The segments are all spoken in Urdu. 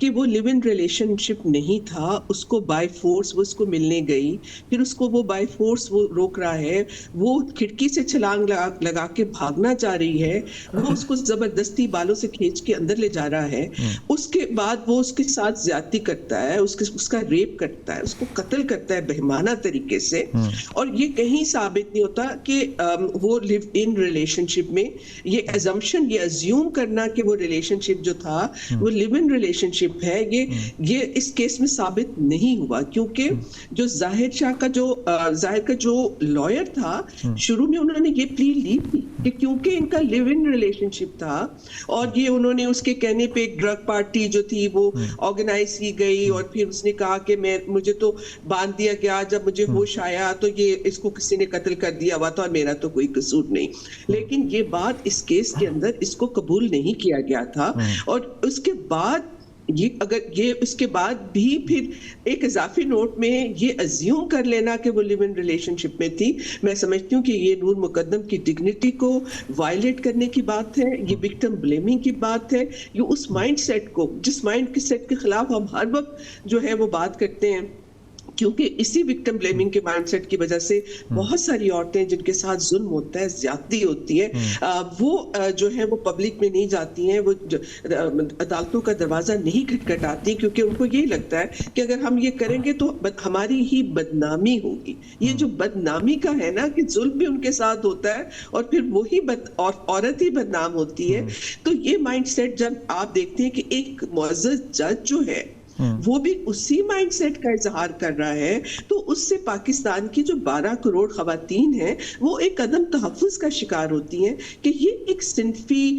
کہ وہ لیو ان ریلیشن شپ نہیں تھا, اس کو بائی فورس وہ اس کو ملنے گئی, پھر اس کو وہ بائی فورس وہ روک رہا ہے, وہ کھڑکی سے چھلانگ لگا کے بھاگنا چاہ رہی ہے, وہ اس کو زبردستی بالوں سے کھینچ کے اندر لے جا رہا ہے, اس کے بعد وہ اس کے ساتھ زیادتی کرتا ہے, اس کا ریپ کرتا ہے, اس کو قتل کرتا ہے بہیمانہ طریقے سے, اور یہ کہیں ثابت نہیں ہوتا کہ وہ لیو ان ریلیشن شپ میں, یہ ایزمپشن, یہ ازیوم کرنا کہ وہ ریلیشن شپ جو تھا وہ لیو ان ریلیشن شپ ہے, یہ اس کیس میں ثابت نہیں ہوا, کیونکہ جو ظاہر کا جو لائر تھا, شروع میں انہوں نے یہ پلی لی تھی کہ کیونکہ ان کا لیو ان ریلیشن شپ تھا, اور یہ انہوں نے اس کے کہنے پہ ایک ڈرگ پارٹی جو تھی وہ آرگنائز کی گئی, اور پھر اس نے کہا کہ مجھے تو باندھ دیا گیا, جب مجھے ہوش آیا تو یہ اس کو کسی نے قتل کر دیا ہوا تھا اور میرا تو کوئی قصور نہیں. لیکن یہ بات اس کیس کے اندر اس کو قبول نہیں کیا گیا تھا, اور اس کے بعد اس کے بعد بھی پھر ایک اضافی نوٹ میں یہ ازیوم کر لینا کہ وہ لیو ان ریلیشن شپ میں تھی, میں سمجھتی ہوں کہ یہ نور مقدم کی ڈگنیٹی کو وائلیٹ کرنے کی بات ہے, یہ وکٹم بلیمنگ کی بات ہے, یہ اس مائنڈ سیٹ کو, جس مائنڈ سیٹ کے خلاف ہم ہر وقت جو ہے وہ بات کرتے ہیں, کیونکہ اسی وکٹم بلیمنگ کے مائنڈ سیٹ کی وجہ سے بہت ساری عورتیں جن کے ساتھ ظلم ہوتا ہے, زیادتی ہوتی ہے, وہ جو ہے وہ پبلک میں نہیں جاتی ہیں, وہ عدالتوں کا دروازہ نہیں کھٹکھٹاتی, کیونکہ ان کو یہی لگتا ہے کہ اگر ہم یہ کریں گے تو ہماری ہی بدنامی ہوگی. یہ جو بدنامی کا ہے نا, کہ ظلم بھی ان کے ساتھ ہوتا ہے اور پھر وہی عورت ہی بدنام ہوتی ہے, تو یہ مائنڈ سیٹ جب آپ دیکھتے ہیں کہ ایک معزز جج جو ہے وہ بھی اسی مائنڈ سیٹ کا اظہار کر رہا ہے, تو اس سے پاکستان کی جو 12 کروڑ خواتین ہیں وہ ایک عدم تحفظ کا شکار ہوتی ہیں, کہ یہ ایک صنفی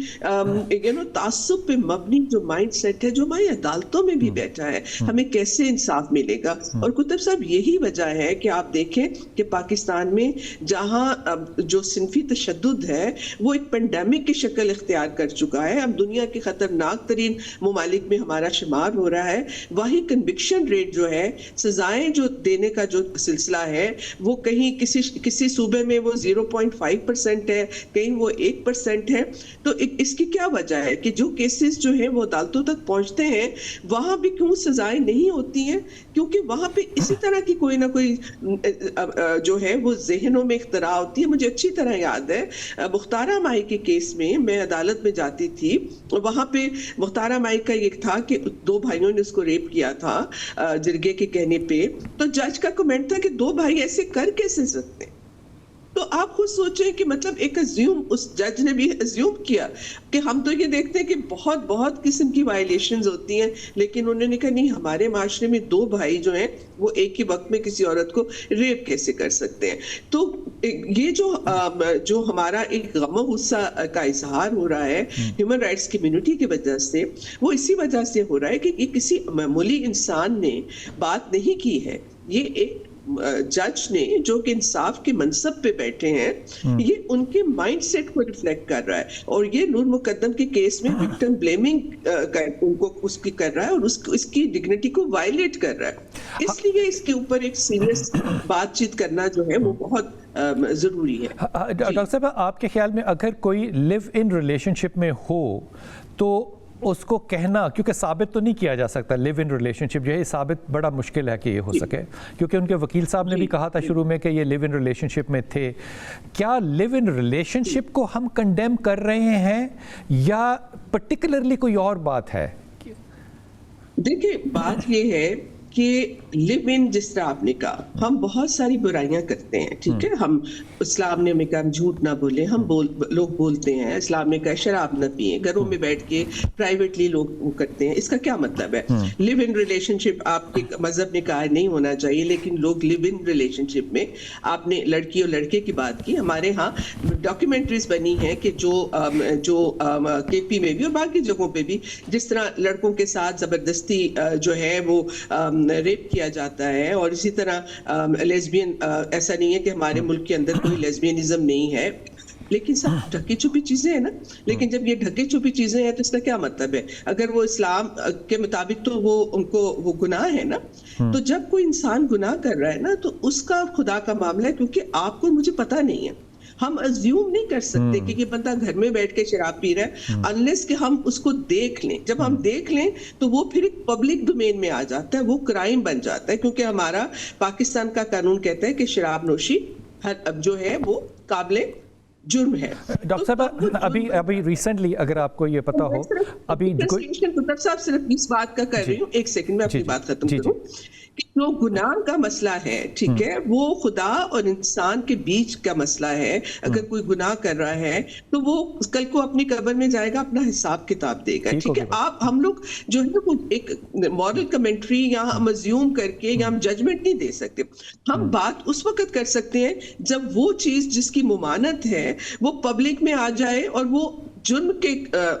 تعصب پہ مبنی جو مائنڈ سیٹ ہے جو ہماری عدالتوں میں بھی بیٹھا ہے, ہمیں کیسے انصاف ملے گا. اور کتب صاحب یہی وجہ ہے کہ آپ دیکھیں کہ پاکستان میں جہاں جو صنفی تشدد ہے وہ ایک پینڈیمک کی شکل اختیار کر چکا ہے, اب دنیا کے خطرناک ترین ممالک میں ہمارا شمار ہو رہا ہے, وہی کنوکشن ریٹ جو ہے, سزائیں جو دینے کا جو سلسلہ ہے, وہ کہیں کسی صوبے میں وہ 0.5% ہے, کہیں وہ 1% ہے. تو اس کی کیا وجہ ہے کہ جو کیسز جو ہیں وہ عدالتوں تک پہنچتے ہیں وہاں بھی کیوں سزائیں نہیں ہوتی ہیں, کیونکہ وہاں پہ اسی طرح کی کوئی نہ کوئی جو ہے وہ ذہنوں میں اختراع ہوتی ہے. مجھے اچھی طرح یاد ہے مختارہ مائی کے کیس میں میں عدالت میں جاتی تھی, وہاں پہ مختارہ مائی کا یہ تھا کہ 2 بھائیوں نے اس کو ریپ کیا تھا جرگے کے کہنے پہ, تو جج کا کمنٹ تھا کہ 2 بھائی ایسے کر کیسے سکتے ہیں. تو آپ خود سوچیں کہ مطلب ایک ازیوم, اس جج نے بھی ازیوم کیا کہ ہم تو یہ دیکھتے ہیں کہ بہت بہت قسم کی وائلیشنز ہوتی ہیں, لیکن انہوں نے کہا نہیں, ہمارے معاشرے میں 2 بھائی جو ہیں وہ ایک ہی وقت میں کسی عورت کو ریپ کیسے کر سکتے ہیں. تو یہ جو ہمارا ایک غم و غصہ کا اظہار ہو رہا ہے ہیومن رائٹس کمیونٹی کی وجہ سے, وہ اسی وجہ سے ہو رہا ہے کہ یہ کسی معمولی انسان نے بات نہیں کی ہے, یہ ایک جج نے جو کہ انصاف کے منصب پہ بیٹھے ہیں, یہ ان کے مائنڈ سیٹ کو ریفلیکٹ کر رہا ہے, اور یہ نور مقدم کے کیس میں وکٹم بلیمنگ ان کو اس کی کر رہا ہے اور اس کی ڈگنیٹی کو وائلیٹ کر رہا ہے. اس لیے اس کے اوپر ایک سیریس بات چیت کرنا جو ہے وہ بہت ضروری ہے. ڈاکٹر صاحب, آپ کے خیال میں اگر کوئی لیو ان ریلیشن شپ میں ہو تو اس کو کہنا, کیونکہ ثابت تو نہیں کیا جا سکتا, لیو ان ریلیشن شپ جو ہے ثابت بڑا مشکل ہے کہ یہ ہو سکے, کیونکہ ان کے وکیل صاحب نے بھی کہا تھا شروع میں کہ یہ لیو ان ریلیشن شپ میں تھے. کیا لیو ان ریلیشن شپ کو ہم کنڈیم کر رہے ہیں یا پرٹیکولرلی کوئی اور بات ہے؟ دیکھیں, بات یہ ہے کہ لیو ان, جس طرح آپ نے کہا, ہم بہت ساری برائیاں کرتے ہیں, ٹھیک ہے, ہم اسلام نے ہمیں کہا ہم جھوٹ نہ بولیں, ہم لوگ بولتے ہیں, اسلام نے کہا شراب نہ پئیں, گھروں میں بیٹھ کے پرائیویٹلی لوگ کرتے ہیں. اس کا کیا مطلب ہے؟ لیو ان ریلیشن شپ آپ کے مذہب نے کہا نہیں ہونا چاہیے, لیکن لوگ لیو ان ریلیشن شپ میں, آپ نے لڑکی اور لڑکے کی بات کی, ہمارے ہاں ڈاکیومنٹریز بنی ہیں کہ جو کے پی میں بھی اور باقی جگہوں پہ بھی جس طرح لڑکوں کے ساتھ زبردستی جو ہے وہ ریپ کیا جاتا ہے, اور اسی طرح لیزبین, ایسا نہیں ہے کہ ہمارے ملک کے اندر کوئی لیزبینزم نہیں ہے, لیکن سب ڈھکی چھپی چیزیں ہیں نا. لیکن جب یہ ڈھکی چھپی چیزیں ہیں تو اس کا کیا مطلب ہے؟ اگر وہ اسلام کے مطابق تو وہ گناہ ہے نا. تو جب کوئی انسان گناہ کر رہا ہے نا تو اس کا خدا کا معاملہ ہے, کیونکہ آپ کو مجھے پتہ نہیں ہے, ہم ازیوم نہیں کر سکتے کہ یہ بندہ گھر میں بیٹھ کے شراب پی رہا ہے انلیس کہ ہم اس کو دیکھ لیں. جب ہم دیکھ لیں تو وہ پھر ایک پبلک ڈومین میں آ جاتا ہے, وہ کرائم بن جاتا ہے, کیونکہ ہمارا پاکستان کا قانون کہتا ہے کہ شراب نوشی جو ہے وہ قابل جرم ہے. ڈاکٹر صاحب ابھی ریسنٹلی اگر آپ کو یہ پتا ہو, ابھی ڈاکٹر صاحب صرف اس بات کا کر رہی ہوں, ایک سیکنڈ میں اپنی بات ختم کروں, کہ جو گناہ کا مسئلہ ہے, ٹھیک ہے, وہ خدا اور انسان کے بیچ کا مسئلہ ہے. اگر کوئی گناہ کر رہا ہے تو وہ کل کو اپنی قبر میں جائے گا, اپنا حساب کتاب دے گا, ٹھیک ہے. ہم لوگ جو ہے وہ ایک مورل کمنٹری یا ہم ازیوم کر کے یا ہم ججمنٹ نہیں دے سکتے. ہم بات اس وقت کر سکتے ہیں جب وہ چیز جس کی ممانت ہے وہ پبلک میں آ جائے اور وہ جرم کے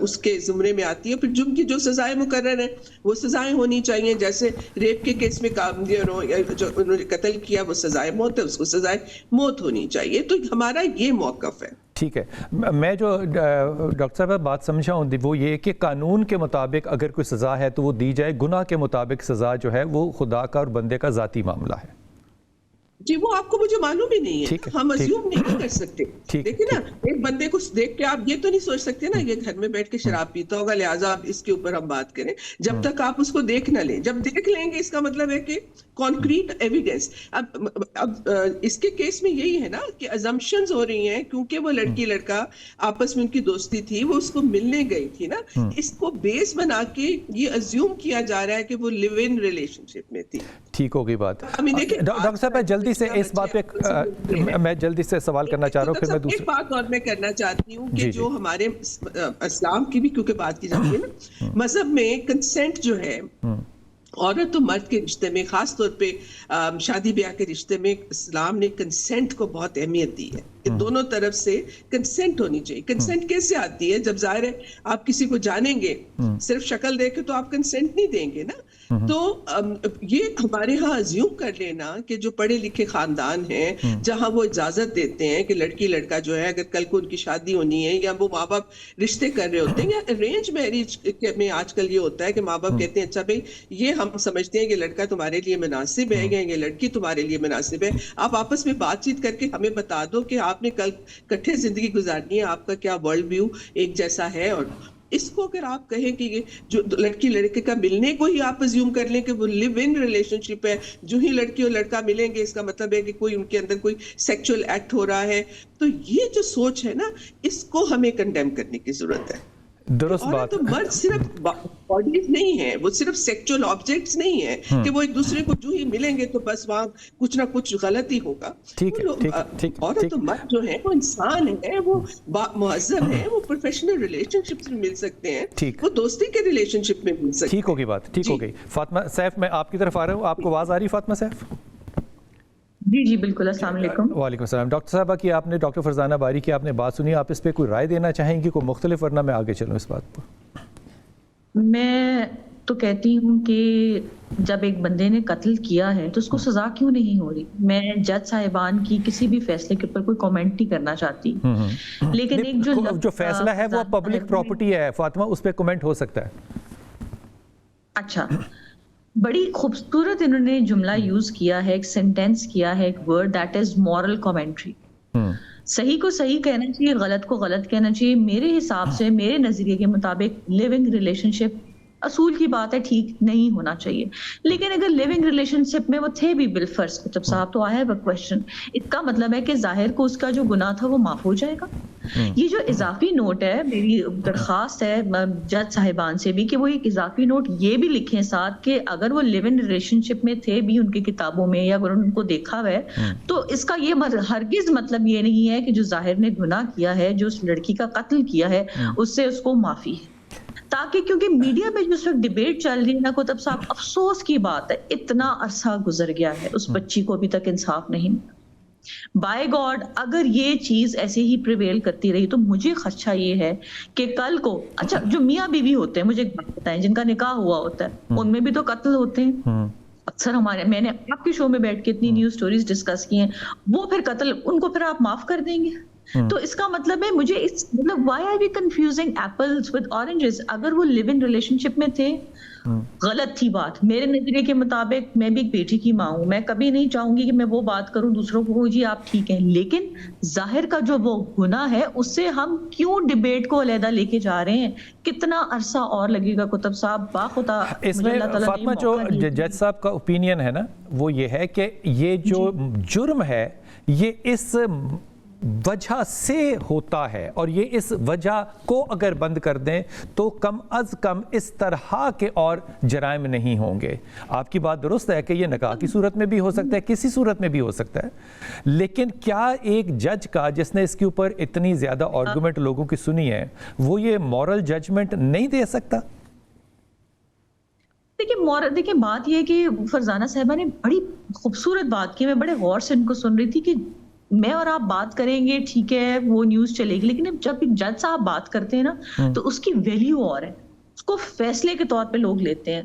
اس کے زمرے میں آتی ہے. پھر جرم کی جو سزائیں مقرر ہیں وہ سزائیں ہونی چاہیے. جیسے ریپ کے کیس میں جو انہوں نے قتل کیا وہ سزائے موت ہے, اس کو سزائے موت ہونی چاہیے. تو ہمارا یہ موقف ہے. ٹھیک ہے, میں جو ڈاکٹر صاحب بات سمجھا ہوں وہ یہ کہ قانون کے مطابق اگر کوئی سزا ہے تو وہ دی جائے, گناہ کے مطابق سزا جو ہے وہ خدا کا اور بندے کا ذاتی معاملہ ہے. جی وہ آپ کو مجھے معلوم ہی نہیں ہے, ہم ازیوم نہیں کر سکتے. دیکھیں نا, ایک بندے کو دیکھ کے آپ یہ تو نہیں سوچ سکتے نا یہ گھر میں بیٹھ کے شراب پیتا ہوگا لہٰذا آپ اس کے اوپر ہم بات کریں, جب تک آپ اس کو دیکھ نہ لیں. جب دیکھ لیں گے اس کا مطلب ہے کہ کانکریٹ ایویڈنس. اب اس کے کیس میں یہی ہے نا کہ ازمپشنز ہو رہی ہیں, کیونکہ وہ لڑکی لڑکا آپس میں ان کی دوستی تھی, وہ اس کو ملنے گئی تھی نا, اس کو بیس بنا کے یہ ازیوم کیا جا رہا ہے کہ وہ لیو ان ریلیشن شپ میں تھی. ٹھیک ہوگی بات. ڈاکٹر صاحب میں جلدی سے اس بات پہ میں جلدی سے سوال کرنا چاہ رہا ہوں, پھر میں ایک بات اور میں کرنا چاہتی ہوں کہ جو ہمارے اسلام کی بھی کیونکہ بات کی جاتی ہے نا, مذہب میں کنسنٹ جو ہے عورت و مرد کے رشتے میں, خاص طور پہ شادی بیاہ کے رشتے میں اسلام نے کنسنٹ کو بہت اہمیت دی ہے کہ دونوں طرف سے کنسنٹ ہونی چاہیے. کنسنٹ کیسے آتی ہے؟ جب ظاہر ہے آپ کسی کو جانیں گے, صرف شکل دیکھ کے تو آپ کنسنٹ نہیں دیں گے نا. تو یہ ہمارے ہاں ازیوم کر لینا کہ جو پڑھے لکھے خاندان ہیں جہاں وہ اجازت دیتے ہیں کہ لڑکی لڑکا جو ہے اگر کل کو ان کی شادی ہونی ہے یا وہ ماں باپ رشتے کر رہے ہوتے ہیں, یا ارینج میرج میں آج کل یہ ہوتا ہے کہ ماں باپ کہتے ہیں اچھا بھائی یہ ہم سمجھتے ہیں کہ لڑکا تمہارے لیے مناسب ہے یا یہ لڑکی تمہارے لیے مناسب ہے, آپ آپس میں بات چیت کر کے ہمیں بتا دو کہ آپ نے کل کٹھے زندگی گزارنی ہے, آپ کا کیا ورلڈ ویو ایک جیسا ہے. اور اس کو اگر آپ کہیں کہ یہ جو لڑکی لڑکے کا ملنے کو ہی آپ ازیوم کر لیں کہ وہ لیو ان ریلیشن شپ ہے, جو ہی لڑکی اور لڑکا ملیں گے اس کا مطلب ہے کہ کوئی ان کے اندر کوئی سیکچول ایکٹ ہو رہا ہے, تو یہ جو سوچ ہے نا اس کو ہمیں کنڈیم کرنے کی ضرورت ہے. درست بات. تو مرد صرف باڈیز نہیں ہیں, وہ صرف سیکچول آبجیکٹس نہیں ہیں کہ وہ ایک دوسرے کو جو ہی ملیں گے تو بس وہاں کچھ نہ کچھ غلط ہی ہوگا. عورت و مرد جو ہے وہ انسان ہے, وہ مہذب ہے, وہ پروفیشنل ریلیشن شپ میں مل سکتے ہیں, وہ دوستی کے ریلیشن شپ میں مل سکتے ہیں. ٹھیک ہوگی بات, ٹھیک ہو گئی. فاطمہ سیف میں آپ کی طرف آ رہا ہوں, آپ کو آواز آ رہی فاطمہ سیف؟ جی جی بالکل. السلام علیکم. وعلیکم السلام. ڈاکٹر صاحبہ کی آپ نے, ڈاکٹر فرزانہ باری کی آپ نے بات سنی, آپ اس پہ کوئی رائے دینا چاہیں گی کوئی مختلف, ورنہ میں آگے چلوں اس بات پر؟ میں تو کہتی ہوں کہ جب ایک بندے نے قتل کیا ہے تو اس کو سزا کیوں نہیں ہو رہی. میں جج صاحبان کی کسی بھی فیصلے کے اوپر کوئی کامنٹ نہیں کرنا چاہتی, لیکن ایک جو فیصلہ ہے وہ پبلک پراپرٹی ہے فاطمہ, اس پہ کامنٹ ہو سکتا ہے. اچھا, بڑی خوبصورت انہوں نے جملہ یوز کیا ہے, ایک سینٹینس کیا ہے, ایک word, that is moral commentary. صحیح کو صحیح کہنا چاہیے, غلط کو غلط کہنا چاہیے. میرے حساب سے, میرے نظریے کے مطابق لیونگ ریلیشن شپ اصول کی بات ہے ٹھیک نہیں ہونا چاہیے, لیکن اگر لیونگ ریلیشن شپ میں وہ تھے بھی بالفرض کتب صاحب, تو آئی ہیو اے کوسچن. اس کا مطلب ہے کہ ظاہر کو اس کا جو گناہ تھا وہ معاف ہو جائے گا. یہ جو اضافی نوٹ ہے, میری درخواست ہے جج صاحبان سے بھی کہ وہ ایک اضافی نوٹ یہ بھی لکھیں ساتھ کہ اگر وہ لیو ان ریلیشن شپ میں تھے بھی ان کی کتابوں میں یا اگر ان کو دیکھا ہے تو اس کا یہ ہرگز مطلب یہ نہیں ہے کہ جو ظاہر نے گناہ کیا ہے, جو اس لڑکی کا قتل کیا ہے, اس سے اس کو معافی ہے. تاکہ کیونکہ میڈیا میں جو اس وقت ڈیبیٹ چل رہی ہے نا کتب صاحب, افسوس کی بات ہے اتنا عرصہ گزر گیا ہے, اس بچی کو ابھی تک انصاف نہیں ملا. بائی گاڈ اگر یہ چیز ایسے ہی پریویل کرتی رہی تو مجھے خدشہ یہ ہے کہ کل کو, اچھا جو میاں بیوی ہوتے ہیں, مجھے ایک بات بتائیں, جن کا نکاح ہوا ہوتا ہے ان میں بھی تو قتل ہوتے ہیں اکثر. ہمارے, میں نے آپ کے شو میں بیٹھ کے اتنی نیوز سٹوریز ڈسکس کی ہیں, وہ پھر قتل ان کو پھر آپ معاف کر دیں گے؟ تو اس کا مطلب ہے مجھے مطلب why are we confusing apples with oranges? اگر وہ لیو ان ریلیشن شپ میں تھے غلط تھی بات میرے نظریے کے مطابق. میں بھی ایک بیٹی کی ماں ہوں, میں کبھی نہیں چاہوں گی کہ میں وہ بات کروں دوسروں کو جی آپ ٹھیک ہیں, لیکن ظاہر کا جو وہ گناہ ہے اس سے ہم کیوں ڈیبیٹ کو علیحدہ لے کے جا رہے ہیں؟ کتنا عرصہ اور لگے گا کتب صاحب؟ باخدا اس میں فاطمہ جو جج صاحب کا اوپینین ہے نا وہ یہ ہے کہ یہ جو جرم ہے یہ اس وجہ سے ہوتا ہے, اور یہ اس وجہ کو اگر بند کر دیں تو کم از کم اس طرح کے اور جرائم نہیں ہوں گے. آپ کی بات درست ہے کہ یہ نکاح کی صورت میں بھی ہو سکتا ہے, کسی صورت میں بھی ہو سکتا ہے, لیکن کیا ایک جج کا جس نے اس کے اوپر اتنی زیادہ آرگومنٹ لوگوں کی سنی ہے وہ یہ مورل ججمنٹ نہیں دے سکتا؟ دیکھیں بات یہ کہ فرزانہ صاحبہ نے بڑی خوبصورت بات کی, میں بڑے غور سے ان کو سن رہی تھی کہ میں اور آپ بات کریں گے ٹھیک ہے وہ نیوز چلے گی, لیکن جب جج صاحب بات کرتے ہیں نا تو اس کی ویلیو اور ہے, اس کو فیصلے کے طور پہ لوگ لیتے ہیں.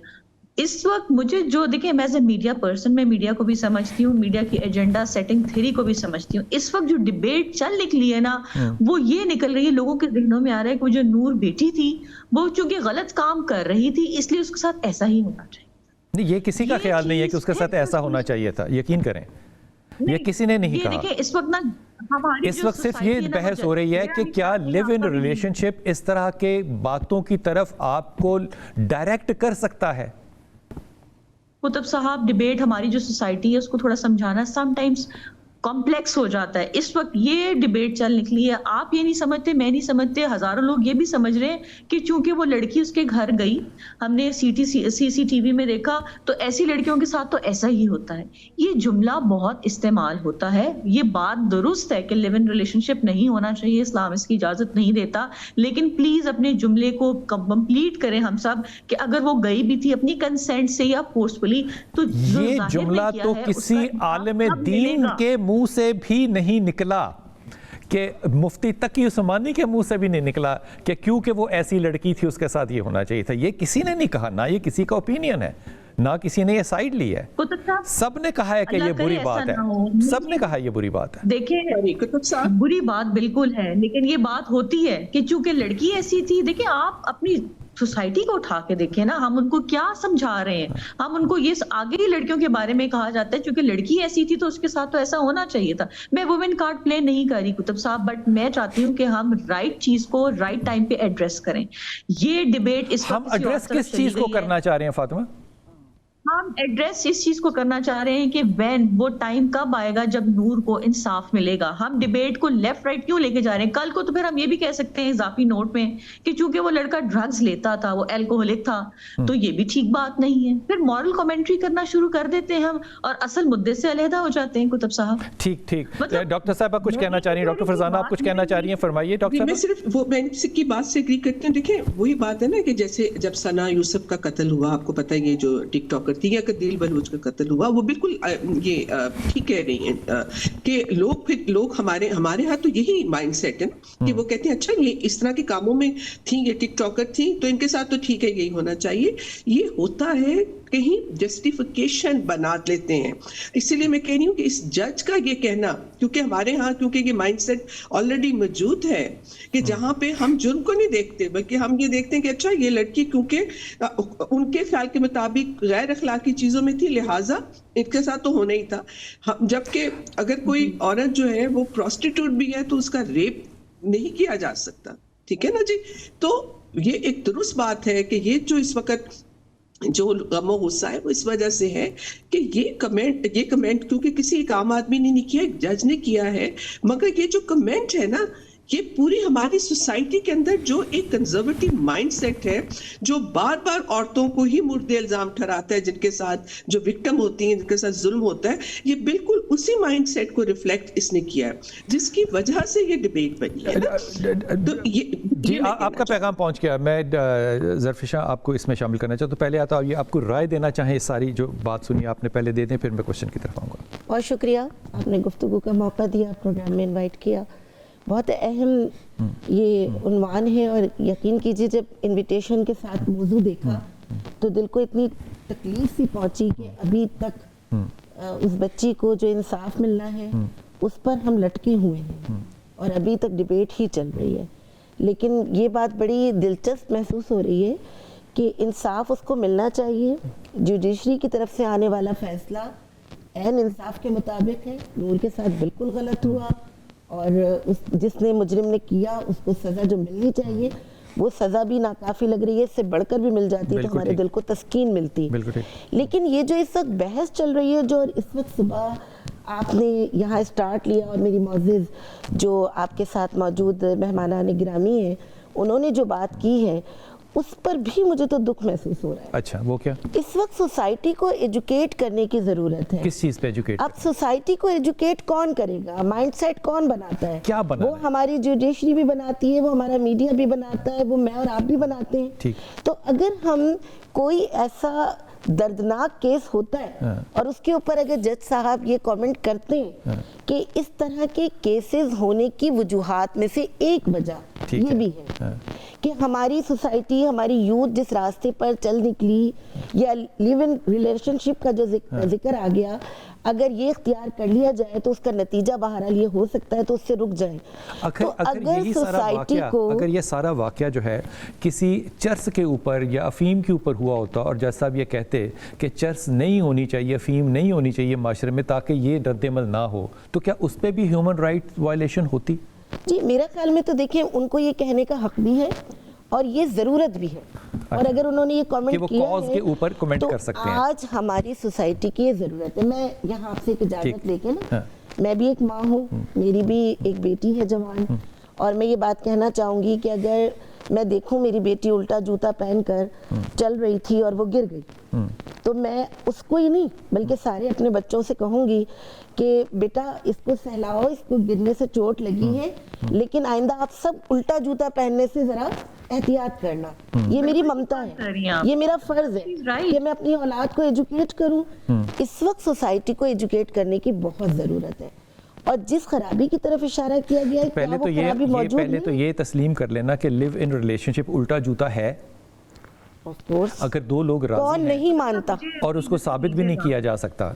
اس وقت مجھے جو دیکھیں میں ایز اے میڈیا پرسن میں میڈیا کو بھی سمجھتی ہوں, میڈیا کی ایجنڈا سیٹنگ تھیوری کو بھی سمجھتی ہوں. اس وقت جو ڈیبیٹ چل نکلی ہے نا وہ یہ نکل رہی ہے, لوگوں کے ذہنوں میں آ رہا ہے کہ وہ جو نور بیٹی تھی وہ چونکہ غلط کام کر رہی تھی اس لیے اس کے ساتھ ایسا ہی ہونا چاہیے. نہیں, یہ کسی کا خیال نہیں ہے کہ اس کے ساتھ ایسا ہونا چاہیے تھا, یقین کریں یہ کسی نے نہیں کہا. اس وقت نا اس وقت صرف یہ بحث ہو رہی ہے کہ کیا لیو ان ریلیشن شپ اس طرح کے باتوں کی طرف آپ کو ڈائریکٹ کر سکتا ہے؟ کتب صاحب ڈیبیٹ ہماری جو سوسائٹی ہے اس کو تھوڑا سمجھانا سم ٹائمز کمپلیکس ہو جاتا ہے. اس وقت یہ ڈیبیٹ چل نکلی ہے, آپ یہ نہیں سمجھتے, میں نہیں سمجھتے, ہزاروں لوگ یہ بھی سمجھ رہے ہیں کہ چونکہ وہ لڑکی اس کے گھر گئی, ہم نے سی ٹی وی میں دیکھا تو ایسی لڑکیوں کے ساتھ تو ایسا ہی ہوتا ہے. یہ جملہ بہت استعمال ہوتا ہے. یہ بات درست ہے کہ لیو ان ریلیشن شپ نہیں ہونا چاہیے, اسلام اس کی اجازت نہیں دیتا, لیکن پلیز اپنے جملے کو کمپلیٹ کریں ہم سب کہ اگر وہ گئی بھی تھی اپنی کنسنٹ سے یا فورسفلی تو یہ جملہ تو کسی عالم دین کے منہ سے بھی نہیں نکلا, کہ مفتی تقی عثمانی کے منہ سے بھی نہیں نکلا کہ کیونکہ وہ ایسی لڑکی تھی اس کے ساتھ یہ ہونا چاہیے تھا. یہ کسی نے نہیں کہا, نہ یہ کسی کا اوپینین ہے, نہ کسی نے یہ سائیڈ لی ہے. سب نے کہا ہے کہ یہ بری بات ہے, سب نے کہا یہ بری بات ہے. دیکھیں بری بات بالکل ہے, لیکن یہ بات ہوتی ہے کہ چونکہ لڑکی ایسی تھی. دیکھیں آپ اپنی سوسائٹی کو اٹھا کے دیکھیں نا, ہم ان کو کیا سمجھا رہے ہیں, ہم ان کو یہ آگے ہی لڑکیوں کے بارے میں کہا جاتا ہے چونکہ لڑکی ایسی تھی تو اس کے ساتھ تو ایسا ہونا چاہیے تھا. میں وومن کارڈ پلے نہیں کر رہی کتب صاحب, بٹ میں چاہتی ہوں کہ ہم رائٹ چیز کو رائٹ ٹائم پہ ایڈریس کریں. یہ ڈیبیٹ اس ہم ایڈریس کس چیز کو کرنا چاہ رہے ہیں فاطمہ؟ ہم ایڈریس اس چیز کو کرنا چاہ رہے ہیں کہ وین وہ ٹائم کب آئے گا جب نور کو انصاف ملے گا. ہم ڈیبیٹ کو لیفٹ رائٹ کیوں لے کے جا رہے ہیں؟ کل کو تو پھر ہم یہ بھی کہہ سکتے ہیں اضافی نوٹ میں کہ چونکہ وہ لڑکا ڈرگز لیتا تھا, وہ الکوہولک تھا, تو یہ بھی ٹھیک بات نہیں ہے. پھر مورل کمنٹری کرنا شروع کر دیتے ہیں ہم اور اصل مدے سے علیحدہ ہو جاتے ہیں کتب صاحب. ٹھیک ٹھیک, ڈاکٹر صاحب آپ کچھ کہنا چاہ رہی ہیں, ڈاکٹر فرزانہ آپ کچھ کہنا چاہ رہی ہیں, فرمائیے ڈاکٹر صاحب. میں صرف وہ میں کی بات سے ایگری کرتی ہوں. دیکھیں وہی بات ہے نا کہ جیسے جب ثنا یوسف کا قتل ہوا, آپ کو پتہ ہے یہ جو ٹک ٹاکر تھی, یا قدیل بلوچ کا قتل ہوا, وہ بالکل یہ ٹھیک کہہ رہی ہیں کہ لوگ ہمارے ہاں تو یہی مائنڈ سیٹ ہے کہ وہ کہتے ہیں اچھا یہ اس طرح کے کاموں میں تھی, یہ ٹک ٹاکر تھی تو ان کے ساتھ تو ٹھیک ہے یہی ہونا چاہیے. یہ ہوتا ہے کہیں جسٹیفیکیشن بنا لیتے ہیں. اسی لیے میں کہہ رہی ہوں کہ اس جج کا یہ کہنا, کیونکہ ہمارے ہاں کیونکہ یہ مائنڈ سیٹ آلریڈی موجود ہے کہ جہاں پہ ہم جرم کو نہیں دیکھتے بلکہ ہم یہ دیکھتے ہیں کہ اچھا یہ لڑکی کیونکہ ان کے خیال کے مطابق غیر اخلاقی چیزوں میں تھی لہٰذا ان کے ساتھ تو ہونا ہی تھا. جبکہ اگر کوئی عورت جو ہے وہ پروسٹیٹیوٹ بھی ہے تو اس کا ریپ نہیں کیا جا سکتا. ٹھیک ہے نا جی. تو یہ ایک درست بات ہے کہ یہ جو اس وقت جو غم و غصہ ہے وہ اس وجہ سے ہے کہ یہ کمنٹ کیونکہ کسی ایک عام آدمی نے نہیں کیا, ایک جج نے کیا ہے. مگر یہ جو کمنٹ ہے نا یہ پوری ہماری سوسائٹی کے اندر جو ایک کنزرویٹو مائنڈ سیٹ ہے جو بار بار عورتوں کو ہی مرد الزام ٹھہراتا ہے, جن کے ساتھ جو وکٹم ہوتی ہیں, جن کے ساتھ ظلم ہوتا ہے, یہ بالکل اسی مائنڈ سیٹ کو ریفلیکٹ اس نے کیا ہے جس کی وجہ سے یہ ڈیبیٹ بنی ہے. جی آپ کا پیغام پہنچ گیا. میں ظرفشاہ آپ کو اس میں شامل کرنا چاہتا ہوں. پہلے آتا یہ آپ کو رائے دینا چاہیں, اس ساری جو بات سنی آپ نے پہلے دے دیں, پھر میں کوشچن کی طرف آؤں گا. بہت شکریہ, آپ نے گفتگو کا موقع دیا, پروگرام میں انوائٹ کیا. بہت اہم یہ عنوان ہے اور یقین کیجیے جب انویٹیشن کے ساتھ موضوع دیکھا تو دل کو اتنی تکلیف سی پہنچی کہ ابھی تک اس بچی کو جو انصاف ملنا ہے اس پر ہم لٹکے ہوئے ہیں. اور ابھی تک ڈبیٹ ہی چل رہی ہے. لیکن یہ بات بڑی دلچسپ محسوس ہو رہی ہے کہ انصاف اس کو ملنا چاہیے. جوڈیشری کی طرف سے آنے والا فیصلہ عین انصاف کے مطابق ہے. نور کے ساتھ بالکل غلط ہوا اور جس نے مجرم نے کیا اس کو سزا جو ملنی چاہیے وہ سزا بھی ناکافی لگ رہی ہے. اس سے بڑھ کر بھی مل جاتی تو ہمارے دل کو تسکین ملتی. لیکن یہ جو اس وقت بحث چل رہی ہے جو اس وقت صبح آپ نے یہاں اسٹارٹ لیا اور میری معزز جو آپ کے ساتھ موجود مہمانان گرامی ہیں انہوں نے جو بات کی ہے اس پر بھی مجھے تو دکھ محسوس ہو رہا ہے. اچھا وہ کیا؟ اس وقت سوسائٹی کو ایجوکیٹ کرنے کی ضرورت ہے. کس چیز پہ ایجوکیٹ؟ اب سوسائٹی کو ایجوکیٹ کون کرے گا؟ مائنڈ سیٹ کون بناتا ہے؟ کیا بنانا وہ ہماری جوڈیشری بھی بناتی ہے, وہ ہمارا میڈیا بھی بناتا ہے, وہ میں اور آپ بھی بناتے ہیں. تو اگر ہم کوئی ایسا دردناک کیس ہوتا ہے اور اس کے اوپر اگر جج صاحب یہ کامنٹ کرتے ہیں کہ اس طرح کے کیسز ہونے کی وجوہات میں سے ایک وجہ یہ بھی ہے کہ ہماری سوسائٹی, ہماری یوتھ جس راستے پر چل نکلی یا لیو ان ریلیشن شپ کا جو ذکر آ گیا, اگر یہ اختیار کر لیا جائے تو اس کا نتیجہ بہرحال یہ ہو سکتا ہے تو اس سے رک جائیں. اگر یہ سارا واقعہ جو ہے کسی چرس کے اوپر یا افیم کے اوپر ہوا ہوتا اور جج صاحب یہ کہتے کہ چرس نہیں ہونی چاہیے, افیم نہیں ہونی چاہیے معاشرے میں تاکہ یہ رد عمل نہ ہو, تو کیا اس پہ بھی ہیومن رائٹ وائلیشن ہوتی؟ جی میرا خیال میں تو دیکھیں ان کو یہ کہنے کا حق بھی ہے اور یہ ضرورت بھی ہے. اور اگر انہوں نے یہ کامنٹ کیا ہے تو آج ہماری سوسائٹی کی یہ ضرورت ہے. میں یہاں آپ سے ایک اجازت لے کے نا, میں بھی ایک ماں ہوں, میری بھی ایک بیٹی ہے جوان, اور میں یہ بات کہنا چاہوں گی کہ اگر میں دیکھوں میری بیٹی الٹا جوتا پہن کر چل رہی تھی اور وہ گر گئی تو میں اس کو ہی نہیں بلکہ سارے اپنے بچوں سے کہوں گی کہ بیٹا اس کو سہلاؤ, اس کو گرنے سے چوٹ لگی ہے لیکن آئندہ آپ سب الٹا جوتا پہننے سے ذرا احتیاط کرنا. یہ میری ممتا ہے, یہ میرا فرض ہے کہ میں اپنی اولاد کو ایجوکیٹ کروں. اس وقت سوسائٹی کو ایجوکیٹ کرنے کی بہت ضرورت ہے اور جس خرابی کی طرف اشارہ کیا گیا ہے پہلے تو یہ تسلیم کر لینا کہ لیو ان ریلیشن شپ الٹا جوتا ہے. اگر دو لوگ راضی ہیں نہیں مانتا اور اس کو ثابت بھی نہیں کیا جا سکتا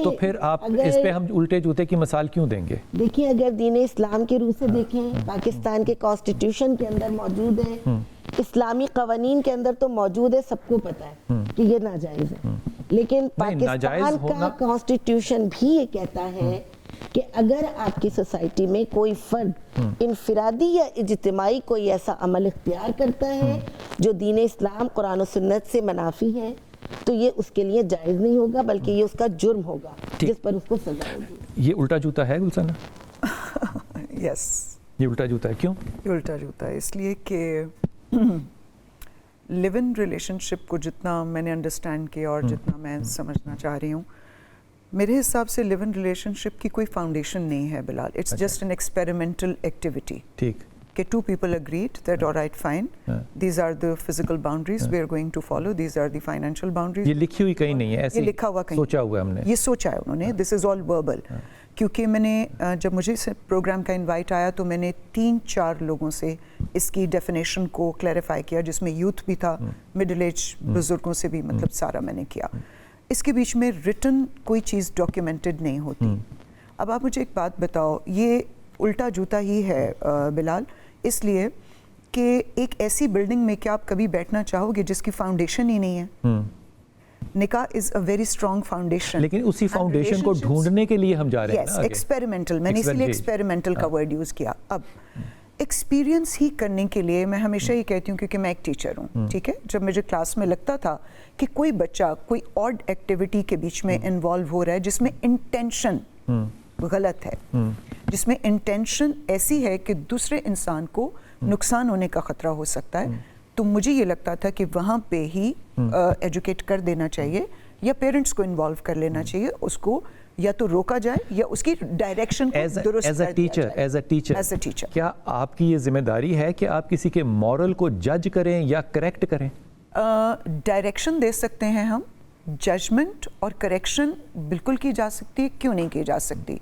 تو پھر آپ اس پہ ہم الٹے جوتے کی مثال کیوں دیں گے؟ دیکھیں اگر دین اسلام کے روح سے دیکھیں, پاکستان کے کانسٹیٹیوشن کے اندر موجود ہے, اسلامی قوانین کے اندر تو موجود ہے, سب کو پتا ہے کہ یہ ناجائز ہے. لیکن پاکستان کا کانسٹیٹیوشن بھی یہ کہتا ہے کہ اگر آپ کی سوسائٹی میں کوئی فرد انفرادی یا اجتماعی کوئی ایسا عمل اختیار کرتا ہے جو دین اسلام قرآن و سنت سے منافی ہے تو یہ اس کے لیے جائز نہیں ہوگا بلکہ یہ اس کا جرم ہوگا جس پر اس کو سزا ہوگی. یہ الٹا جوتا ہے گلشن؟ یس, یہ الٹا جوتا ہے. کیوں یہ الٹا جوتا ہے؟ اس لیے کہ لیو ان ریلیشن شپ کو جتنا میں نے انڈرسٹینڈ کیا اور جتنا میں سمجھنا چاہ رہی ہوں, میرے حساب سے لیو ان ریلیشن شپ کی کوئی فاؤنڈیشن نہیں ہے Bilal. It's just an experimental activity. ٹھیک کہ two people agreed that all right fine, these are the physical boundaries we are going to follow, these are the financial boundaries. یہ لکھی ہوئی کہیں نہیں ہے, ایسے لکھا ہوا کہیں, سوچا ہوا ہم نے, یہ سوچا ہے انہوں نے. this is all verbal. کیونکہ میں نے جب مجھے اس پروگرام کا انوائٹ آیا تو میں نے 3-4 لوگوں سے اس کی ڈیفینیشن کو کلیریفائی کیا, جس میں یوتھ بھی تھا, مڈل ایج بزرگوں سے بھی, مطلب سارا میں نے کیا. اس کے بیچ میں ریٹن کوئی چیز ڈاکیومنٹڈ نہیں ہوتی. اب آپ مجھے ایک بات بتاؤ, یہ الٹا جوتا ہی ہے بلال, اس لیے کہ ایک ایسی بلڈنگ میں کیا آپ کبھی بیٹھنا چاہو گے جس کی فاؤنڈیشن ہی نہیں ہے؟ نکاح از اے ویری اسٹرانگ فاؤنڈیشن. لیکن اسی فاؤنڈیشن کو ڈھونڈنے کے لیے ہم جا رہے ہیں. یس, ایکسپیریمنٹل, میں نے اسی لیے ایکسپیریمنٹل کا ورڈ یوز کیا. اب ایکسپیرینس ہی کرنے کے لیے میں ہمیشہ یہ کہتی ہوں, کیونکہ میں ایک ٹیچر ہوں, ٹھیک ہے, جب مجھے کلاس میں لگتا تھا کہ کوئی بچہ کوئی آڈ ایکٹیویٹی کے بیچ میں انوالو ہو رہا ہے جس میں انٹینشن غلط ہے, جس میں انٹینشن ایسی ہے کہ دوسرے انسان کو نقصان ہونے کا خطرہ ہو سکتا ہے, تو مجھے یہ لگتا تھا کہ وہاں پہ ہی ایجوکیٹ کر دینا چاہیے یا پیرنٹس کو انوالو کر لینا چاہیے, اس کو یا تو روکا جائے یا اس کی ڈائریکشن کو درست کر دیا جائے. ایز اے ٹیچر کیا آپ کی یہ ذمہ داری ہے کہ آپ کسی کے مورل کو جج کریں یا کریکٹ کریں؟ ڈائریکشن دے سکتے ہیں ہم, ججمنٹ اور کریکشن بالکل کی جا سکتی, کیوں نہیں کی جا سکتی.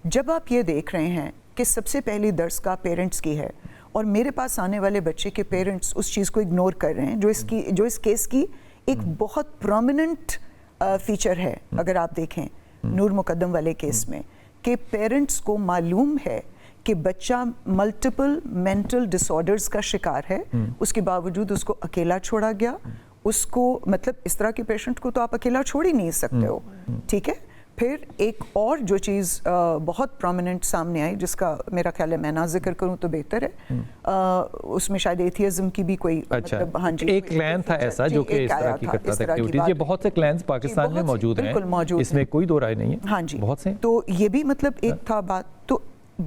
جب آپ یہ دیکھ رہے ہیں کہ سب سے پہلی درس کا پیرنٹس کی ہے اور میرے پاس آنے والے بچے کے پیرنٹس اس چیز کو اگنور کر رہے ہیں, جو اس کیس کی ایک بہت پرومیننٹ فیچر ہے, اگر آپ دیکھیں نور مقدم والے کیس میں, کہ پیرنٹس کو معلوم ہے کہ بچہ ملٹیپل مینٹل ڈسآرڈرز کا شکار ہے، اس کے باوجود اس کو اکیلا چھوڑا گیا. اس کو مطلب اس طرح کے پیشنٹ کو تو آپ اکیلا چھوڑ ہی نہیں سکتے ہو. ٹھیک ہے. پھر ایک اور جو چیز بہت پرومیننٹ سامنے آئی، جس کا میرا خیال ہے میں نہ ذکر کروں تو بہتر ہے، اس میں شاید ایتھیزم کی بھی کوئی مطلب ہاں جی ایک کلین تھا ایسا جو کہ اس طرح کی کرتا تھا ایکٹیویٹیز. یہ بہت سے کلینز پاکستان میں موجود ہیں، اس میں کوئی دو رائے نہیں ہے. ہاں جی بہت سے. تو یہ بھی مطلب ایک تھا بات. تو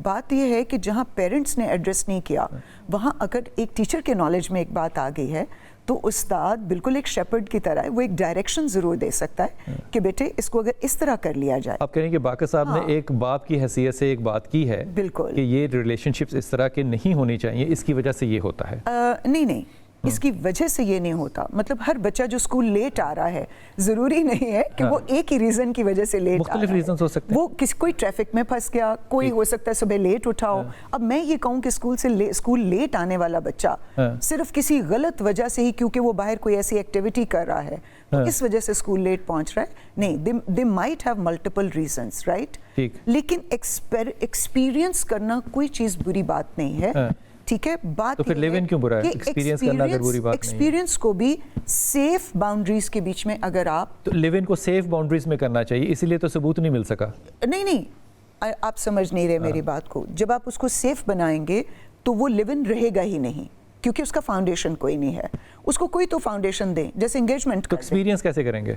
بات یہ ہے کہ جہاں پیرنٹس نے ایڈریس نہیں کیا، وہاں اگر ایک ٹیچر کے نالج میں ایک بات آ گئی ہے تو استاد بالکل ایک شیپرڈ کی طرح ہے، وہ ایک ڈائریکشن ضرور دے سکتا ہے کہ بیٹے اس کو اگر اس طرح کر لیا جائے. آپ کہیں کہ باقر صاحب نے ایک باپ کی حیثیت سے ایک بات کی ہے بالکل کہ یہ ریلیشن شپس اس طرح کے نہیں ہونی چاہیے، اس کی وجہ سے یہ ہوتا ہے. نہیں اس کی وجہ سے یہ نہیں ہوتا. مطلب ہر بچہ جو اسکول لیٹ آ رہا ہے ضروری نہیں ہے کہ وہ ایک ہی ریزن کی وجہ سے لیٹ آ رہا ہے. مختلف ریزنز ہو سکتے ہیں. وہ کوئی ٹریفک میں پھنس گیا، کوئی ہو سکتا ہے صبح لیٹ اٹھا ہو. اب میں یہ کہوں کہ اسکول لیٹ آنے والا بچہ صرف کسی غلط وجہ سے ہی، کیونکہ وہ باہر کوئی ایسی ایکٹیویٹی کر رہا ہے تو اس وجہ سے اسکول لیٹ پہنچ رہا ہے، نہیں. They might have multiple reasons, right. لیکن ایکسپیرینس کرنا کوئی چیز بری بات نہیں ہے. ٹھیک ہے. بات تو پھر لیو ان کیوں برا ہے؟ ایکسپیرینس کرنا اگر بری بات نہیں ہے. ایکسپیرینس کو بھی سیف باؤنڈریز کے بیچ میں اگر آپ تو لیو ان کو سیف باؤنڈریز میں کرنا چاہیے، اسی لیے تو ثبوت نہیں مل سکا. نہیں آپ سمجھ نہیں رہے میری بات کو. جب آپ اس کو سیف بنائیں گے تو وہ لیو ان رہے گا ہی نہیں، کیونکہ اس کا فاؤنڈیشن کوئی نہیں ہے. اس کو کوئی تو فاؤنڈیشن دیں، جیسے انگیجمنٹ. تو ایکسپیرینس کیسے کریں گے؟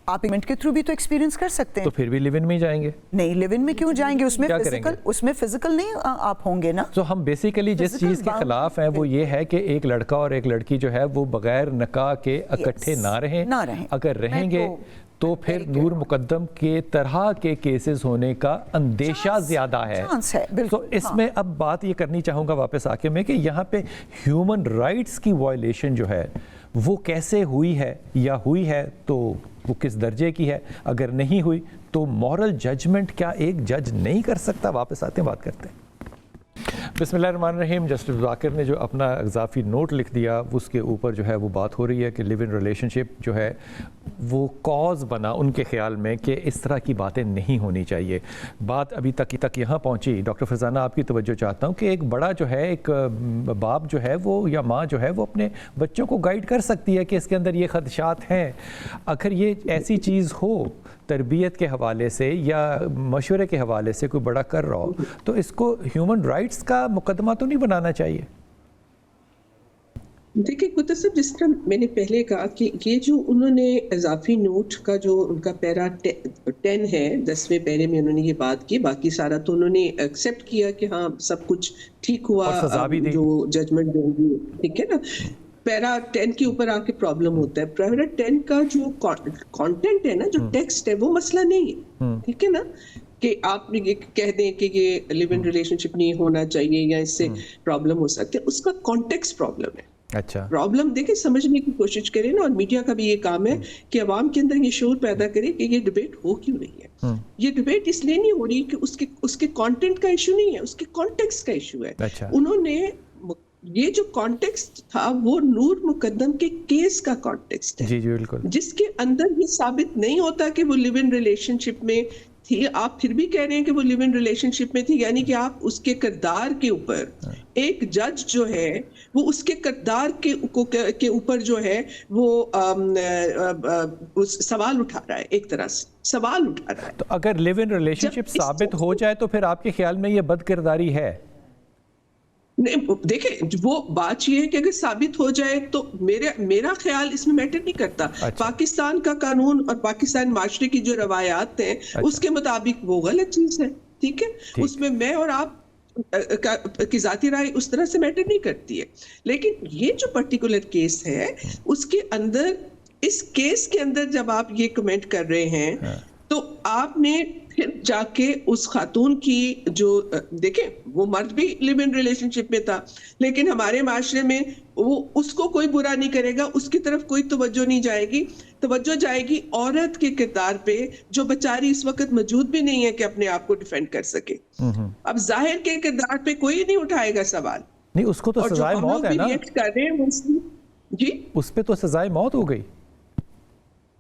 آپ ایونٹ کے تھرو بھی تو ایکسپیرینس کر سکتے ہیں. تو پھر بھی لیو ان میں ہی جائیں گے؟ نہیں، لیو ان میں کیوں جائیں گے؟ اس میں فزیکل نہیں آپ ہوں گے نا. تو ہم بیسیکلی جس چیز کے خلاف ہیں وہ یہ ہے کہ ایک لڑکا اور ایک لڑکی جو ہے وہ بغیر نکاح کے اکٹھے نہ رہیں. اگر رہیں گے تو پھر نور مقدم کے طرح کے کیسز ہونے کا اندیشہ زیادہ ہے. تو اس میں اب بات یہ کرنی چاہوں گا واپس آ کے میں کہ یہاں پہ ہیومن رائٹس کی وائلیشن جو ہے وہ کیسے ہوئی ہے، یا ہوئی ہے تو وہ کس درجے کی ہے، اگر نہیں ہوئی تو مورل ججمنٹ کیا ایک جج نہیں کر سکتا؟ واپس آتے ہیں، بات کرتے ہیں. بسم اللہ الرحمن الرحیم. جسٹس ذاکر نے جو اپنا اضافی نوٹ لکھ دیا اس کے اوپر جو ہے وہ بات ہو رہی ہے کہ لیو ان ریلیشن شپ جو ہے وہ کاز بنا ان کے خیال میں کہ اس طرح کی باتیں نہیں ہونی چاہیے. بات ابھی تک یہاں پہنچی. ڈاکٹر فرزانہ آپ کی توجہ چاہتا ہوں کہ ایک بڑا جو ہے ایک باپ جو ہے وہ یا ماں جو ہے وہ اپنے بچوں کو گائیڈ کر سکتی ہے کہ اس کے اندر یہ خدشات ہیں. اگر یہ ایسی چیز ہو تربیت کے حوالے سے یا مشورے کے حوالے سے کوئی بڑا کر رہا ہو تو اس کو ہیومن رائٹس کا مقدمہ تو نہیں بنانا چاہیے. دیکھیں قطب صاحب، جس طرح میں نے پہلے کہا کہ یہ جو انہوں نے اضافی نوٹ کا جو ان کا پیرا 10 ہے، 10ویں پیرے میں انہوں نے یہ بات کی، باقی سارا تو انہوں نے ایکسیپٹ کیا کہ ہاں سب کچھ ٹھیک ہوا، جو ججمنٹ دیں گی. ٹھیک ہے نا. پیرا 10 کے اوپر آ کے پرابلم ہوتا ہے. پیرا 10 کا جو کانٹینٹ ہے نا، جو ٹیکسٹ ہے، وہ مسئلہ نہیں ہے. ٹھیک ہے نا. کہ آپ کہہ دیں کہ یہ لیو ان ریلیشن شپ نہیں ہونا چاہیے یا اس سے پرابلم ہو سکتے، اس کا کانٹیکسٹ پرابلم ہے. اچھا پرابلم دیکھیں سمجھنے کی کوشش کریں نا. اور میڈیا کا بھی یہ کام ہے کہ عوام کے اندر یہ شعور پیدا کرے کہ یہ ڈیبیٹ ہو کیوں رہی ہے. یہ ڈیبیٹ اس لیے نہیں ہو رہی کہ اس کے کانٹینٹ کا ایشو نہیں ہے، اس کے کانٹیکسٹ کا ایشو ہے. انہوں نے یہ جو کانٹیکسٹ تھا وہ نور مقدم کے کیس کا کانٹیکسٹ ہے. جی بالکل. جس کے اندر یہ ثابت نہیں ہوتا کہ وہ لیو ان ریلیشن شپ میں تھی. آپ پھر بھی کہہ رہے ہیں کہ وہ لیو ان ریلیشن شپ میں تھی، یعنی کہ آپ اس کے کردار کے اوپر ایک جج جو ہے وہ اس کے کردار کے اوپر جو ہے وہ سوال اٹھا رہا ہے، ایک طرح سے سوال اٹھا رہا ہے. تو اگر لیو ان ریلیشن شپ ثابت ہو جائے تو پھر آپ کے خیال میں یہ بد کرداری ہے؟ دیکھیں وہ بات یہ ہے کہ اگر ثابت ہو جائے تو میرا خیال اس میں میٹر نہیں کرتا. پاکستان کا قانون اور پاکستان معاشرے کی جو روایات ہیں اس کے مطابق وہ غلط چیز ہے. ٹھیک ہے. اس میں میں اور آپ کی ذاتی رائے اس طرح سے میٹر نہیں کرتی ہے. لیکن یہ جو پرٹیکولر کیس ہے اس کے اندر، اس کیس کے اندر جب آپ یہ کمنٹ کر رہے ہیں تو آپ نے پھر جا کے اس خاتون کی جو دیکھیں وہ مرد بھی لیو ان ریلیشن شپ میں تھا، لیکن ہمارے معاشرے میں وہ اس کو کوئی برا نہیں کرے گا، اس کی طرف کوئی توجہ نہیں جائے گی. توجہ جائے گی عورت کے کردار پہ جو بیچاری اس وقت موجود بھی نہیں ہے کہ اپنے آپ کو ڈیفینڈ کر سکے. اب ظاہر کے کردار پہ کوئی نہیں اٹھائے گا سوال. نہیں، اس کو تو سزائے موت ہے نا. جی اس پہ تو سزائے موت ہو گئی.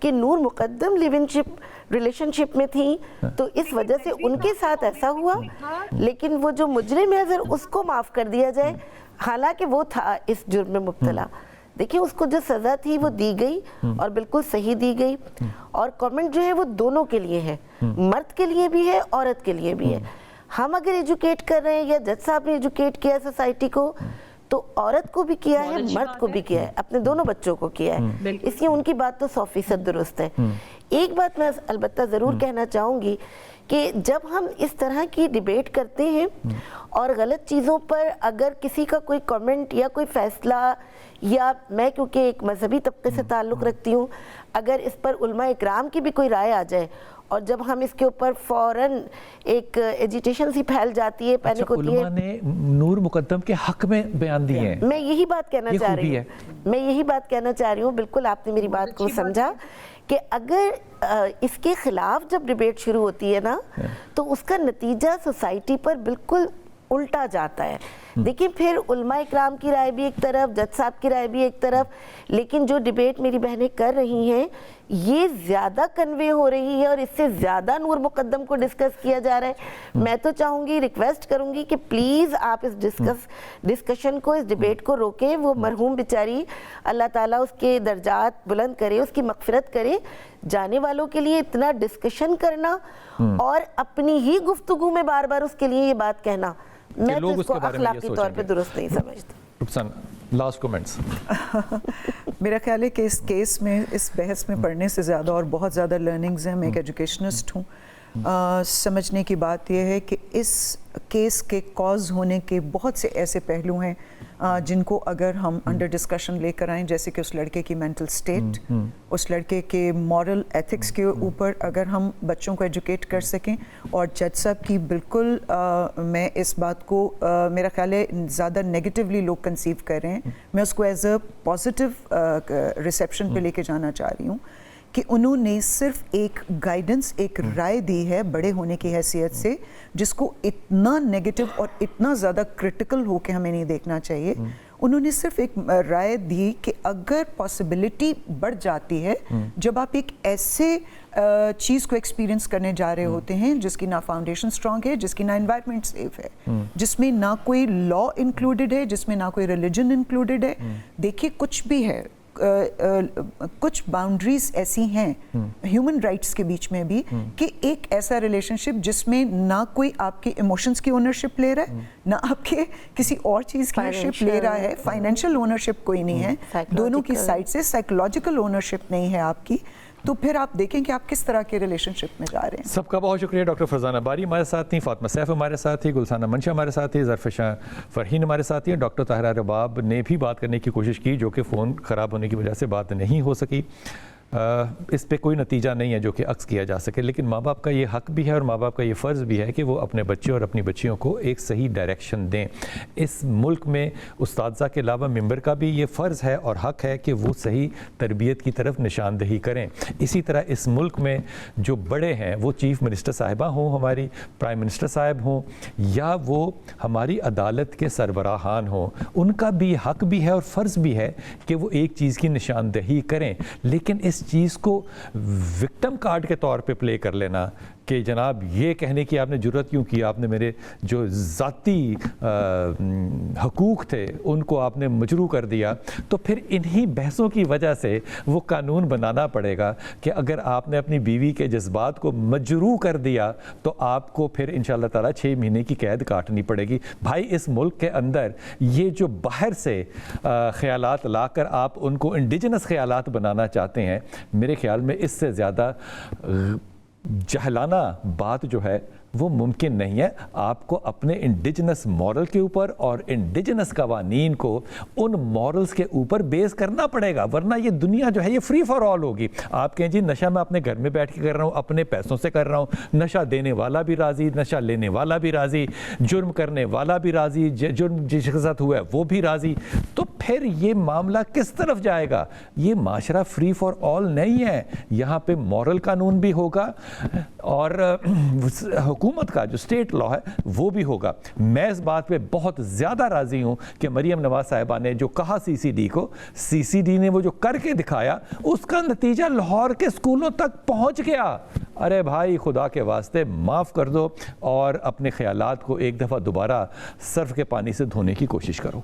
کہ نور مقدم ریلیشن شپ میں تھیں تو اس وجہ سے ان کے ساتھ ایسا ہوا, لیکن وہ جو مجرم ہے اگر اس کو معاف کر دیا جائے, حالانکہ وہ تھا اس جرم میں مبتلا, دیکھیں اس کو جو سزا تھی وہ دی گئی اور بالکل صحیح دی گئی. اور کامنٹ جو ہے وہ دونوں کے لیے ہے, مرد کے لیے بھی ہے, عورت کے لیے بھی ہے. ہم اگر ایجوکیٹ کر رہے ہیں یا جج صاحب نے ایجوکیٹ کیا سوسائٹی کو, تو عورت کو بھی کیا ہے, مرد کو بھی کیا ہے, اپنے دونوں بچوں کو کیا ہے, اس لیے ان کی بات تو 100% درست ہے. ایک بات میں البتہ ضرور کہنا چاہوں گی کہ جب ہم اس طرح کی ڈیبیٹ کرتے ہیں اور غلط چیزوں پر اگر کسی کا کوئی کامنٹ یا کوئی فیصلہ, یا میں کیونکہ ایک مذہبی طبقے سے تعلق رکھتی ہوں, اگر اس پر علماء اکرام کی بھی کوئی رائے آ جائے اور جب ہم اس کے اوپر فوراً ایک ایجیٹیشن سی پھیل جاتی ہے, پینک ہوتی ہے. علماء نے نور مقدم کے حق میں بیان دیے ہیں. میں یہی بات کہنا چاہ رہی ہوں, بالکل آپ نے میری بات کو سمجھا کہ اگر اس کے خلاف جب ڈیبیٹ شروع ہوتی ہے نا, تو اس کا نتیجہ سوسائٹی پر بالکل الٹا جاتا ہے. دیکھیں پھر علماء اکرام کی رائے بھی ایک طرف, جج صاحب کی رائے بھی ایک طرف, لیکن جو ڈیبیٹ میری بہنیں کر رہی ہیں یہ زیادہ کنوے ہو رہی ہے اور اس سے زیادہ نور مقدم کو ڈسکس کیا جا رہا ہے. میں تو چاہوں گی, ریکویسٹ کروں گی کہ پلیز آپ اس ڈسکشن کو, اس ڈیبیٹ کو روکیں. وہ مرحوم بیچاری, اللہ تعالیٰ اس کے درجات بلند کرے, اس کی مغفرت کرے. جانے والوں کے لیے اتنا ڈسکشن کرنا اور اپنی ہی گفتگو میں بار بار اس کے لیے یہ بات کہنا, میں تو اس کو اخلاقی طور پہ درست نہیں سمجھتی. Last comments. میرا خیال ہے کہ اس کیس میں, اس بحث میں پڑھنے سے زیادہ اور بہت زیادہ لرننگز ہیں. میں ایک ایجوکیشنسٹ ہوں. سمجھنے کی بات یہ ہے کہ اس کیس کے کاز ہونے کے بہت سے ایسے پہلو ہیں جن کو اگر ہم انڈر ڈسکشن لے کر آئیں, جیسے کہ اس لڑکے کی مینٹل سٹیٹ, اس لڑکے کے مورل ایتھکس کے اوپر اگر ہم بچوں کو ایجوکیٹ کر سکیں. اور جج صاحب کی بالکل میں اس بات کو, میرا خیال ہے زیادہ نیگیٹیولی لوگ کنسیو کر رہے ہیں, میں اس کو ایز اے پازیٹیو ریسیپشن پہ لے کے جانا چاہ رہی ہوں کہ انہوں نے صرف ایک گائیڈنس, ایک رائے دی ہے بڑے ہونے کی حیثیت سے, جس کو اتنا نیگیٹو اور اتنا زیادہ کرٹیکل ہو کے ہمیں نہیں دیکھنا چاہیے. انہوں نے صرف ایک رائے دی کہ اگر پاسبلٹی بڑھ جاتی ہے, جب آپ ایک ایسے چیز کو ایکسپیرینس کرنے جا رہے ہوتے ہیں جس کی نہ فاؤنڈیشن اسٹرانگ ہے, جس کی نہ انوائرمنٹ سیف ہے, جس میں نہ کوئی لا انکلوڈیڈ ہے, جس میں نہ کوئی ریلیجن انکلوڈیڈ ہے. دیکھیے کچھ بھی ہے, کچھ باؤنڈریز ایسی ہیں ہیومن رائٹس کے بیچ میں بھی کہ ایک ایسا ریلیشن شپ جس میں نہ کوئی آپ کے ایموشنز کی اونرشپ لے رہا ہے, نہ آپ کے کسی اور چیز کی اونرشپ لے رہا ہے, فائنینشیل اونرشپ کوئی نہیں ہے, دونوں کی سائڈ سے سائیکولوجیکل اونرشپ نہیں ہے آپ کی, تو پھر آپ دیکھیں کہ آپ کس طرح کے ریلیشن شپ میں جا رہے ہیں. سب کا بہت شکریہ. ڈاکٹر فرزانہ باری ہمارے ساتھ تھیں, فاطمہ سیف ہمارے ساتھ تھی, گلسانہ منشا ہمارے ساتھ تھی, ظرفشاں فرحین ہمارے ساتھ تھی. ڈاکٹر طاہرہ رباب نے بھی بات کرنے کی کوشش کی جو کہ فون خراب ہونے کی وجہ سے بات نہیں ہو سکی. اس پہ کوئی نتیجہ نہیں ہے جو کہ عکس کیا جا سکے, لیکن ماں باپ کا یہ حق بھی ہے اور ماں باپ کا یہ فرض بھی ہے کہ وہ اپنے بچے اور اپنی بچیوں کو ایک صحیح ڈائریکشن دیں. اس ملک میں اساتذہ کے علاوہ ممبر کا بھی یہ فرض ہے اور حق ہے کہ وہ صحیح تربیت کی طرف نشاندہی کریں. اسی طرح اس ملک میں جو بڑے ہیں, وہ چیف منسٹر صاحبہ ہوں, ہماری پرائم منسٹر صاحب ہوں, یا وہ ہماری عدالت کے سربراہان ہوں, ان کا بھی حق بھی ہے اور فرض بھی ہے کہ وہ ایک چیز کی نشاندہی کریں. لیکن اس چیز کو وکٹم کارڈ کے طور پہ پلے کر لینا کہ جناب یہ کہنے کی آپ نے جرت کیوں کی, آپ نے میرے جو ذاتی حقوق تھے ان کو آپ نے مجروح کر دیا, تو پھر انہی بحثوں کی وجہ سے وہ قانون بنانا پڑے گا کہ اگر آپ نے اپنی بیوی کے جذبات کو مجروح کر دیا تو آپ کو پھر انشاءاللہ تعالیٰ 6 مہینے کی قید کاٹنی پڑے گی. بھائی اس ملک کے اندر یہ جو باہر سے خیالات لا کر آپ ان کو انڈیجنس خیالات بنانا چاہتے ہیں, میرے خیال میں اس سے زیادہ جہلانہ بات جو ہے وہ ممکن نہیں ہے. آپ کو اپنے انڈیجنس مورل کے اوپر اور انڈیجنس قوانین کو ان مورلز کے اوپر بیس کرنا پڑے گا, ورنہ یہ دنیا جو ہے یہ فری فار آل ہوگی. آپ کہیں جی نشہ میں اپنے گھر میں بیٹھ کے کر رہا ہوں, اپنے پیسوں سے کر رہا ہوں, نشہ دینے والا بھی راضی, نشہ لینے والا بھی راضی, جرم کرنے والا بھی راضی, جرم جس کے ساتھ ہوا ہے وہ بھی راضی, تو پھر یہ معاملہ کس طرف جائے گا؟ یہ معاشرہ فری فار آل نہیں ہے، یہاں پہ مورل قانون بھی ہوگا اور حکومت کا جو اسٹیٹ لا ہے وہ بھی ہوگا۔ میں اس بات پہ بہت زیادہ راضی ہوں کہ مریم نواز صاحبہ نے جو کہا سی سی ڈی کو، سی سی ڈی نے وہ جو کر کے دکھایا، اس کا نتیجہ لاہور کے اسکولوں تک پہنچ گیا۔ ارے بھائی خدا کے واسطے معاف کر دو اور اپنے خیالات کو ایک دفعہ دوبارہ صرف کے پانی سے دھونے کی کوشش کرو۔